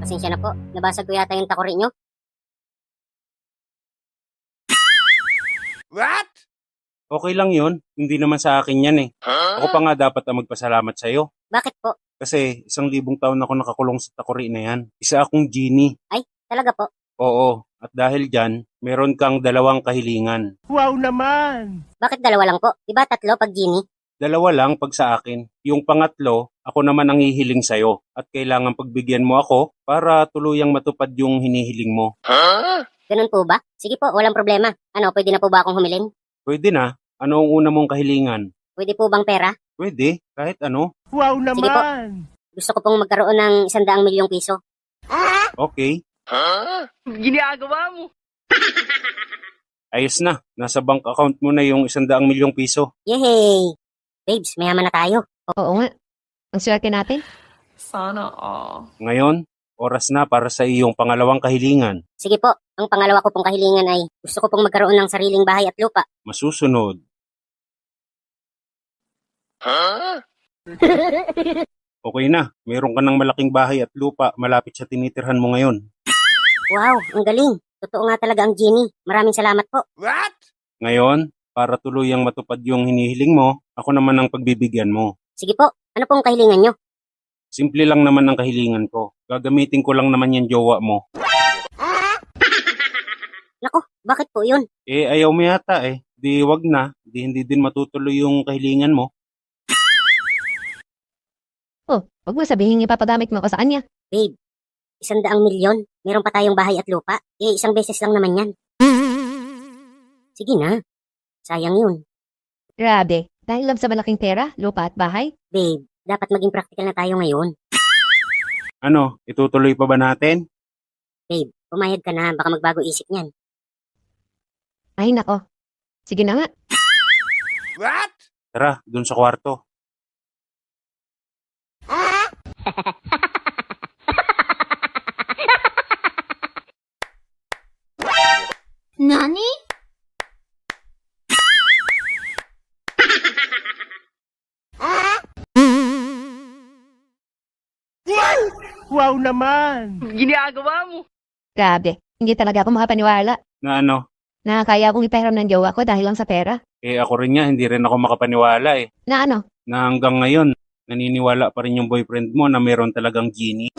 Pasensya na po. Nabasag ko yata yung takori nyo. What? Okay lang yun. Hindi naman sa akin yan eh. Ako pa nga dapat ang magpasalamat sa'yo. Bakit po? Kasi 1,000 taon ako nakakulong sa takuri na yan. Isa akong genie. Talaga po? Oo. At dahil dyan, meron kang 2 kahilingan. Wow naman! Bakit 2 lang po? Diba 3 pag genie? 2 lang pag sa akin. Yung pangatlo, ako naman ang hihiling sa'yo. At kailangan pagbigyan mo ako para tuluyang matupad yung hinihiling mo. Ganun po ba? Sige po, walang problema. Ano, pwede na po ba akong humiling? Pwede na. Ano ang una mong kahilingan? Pwede po bang pera? Pwede. Kahit ano. Wow Sige po. naman! Gusto ko pong magkaroon ng 100 milyong piso. Okay. Ginagawa mo! Ayos na. Nasa bank account mo na yung 100 milyong piso. Yehey! Babes, mayaman na tayo. Oo nga. Ang swerte natin. Sana all. Ngayon, oras na para sa iyong pangalawang kahilingan. Sige po, ang pangalawa ko pong kahilingan ay gusto ko pong magkaroon ng sariling bahay at lupa. Masusunod. Okay na. Meron ka ng malaking bahay at lupa malapit sa tinitirhan mo ngayon. Wow, ang galing. Totoo nga talaga ang genie. Maraming salamat po. What? Ngayon, para tuluyang matupad yung hinihiling mo, ako naman ang pagbibigyan mo. Sige po, ano pong kahilingan nyo? Simple lang naman ang kahilingan ko. Gagamitin ko lang naman yung jowa mo. Nako, bakit po yun? Eh, ayaw mo yata eh. Di wag na. Di hindi din matutuloy yung kahilingan mo. Oh, wag mo sabihin ipapagamit mo ko sa kanya. Babe, 100 milyon. Meron pa tayong bahay at lupa. Eh, isang beses lang naman yan. Sige na. Sayang yun. Grabe. Dahil lang sa malaking pera, lupa at bahay. Babe, dapat maging practical na tayo ngayon. Ano, itutuloy pa ba natin? Babe, pumayag ka na. Baka magbago isip niyan. Ay nako. Sige na nga. What? Tara, dun sa kwarto. Nani? Wow naman! Ginagawa mo! Grabe. Hindi talaga ako makapaniwala Na ano? na kaya akong ipahiram ng jowa ko dahil lang sa pera. Eh ako rin nga, hindi rin ako makapaniwala eh. Na ano? Na hanggang ngayon, naniniwala pa rin yung boyfriend mo na meron talagang genie.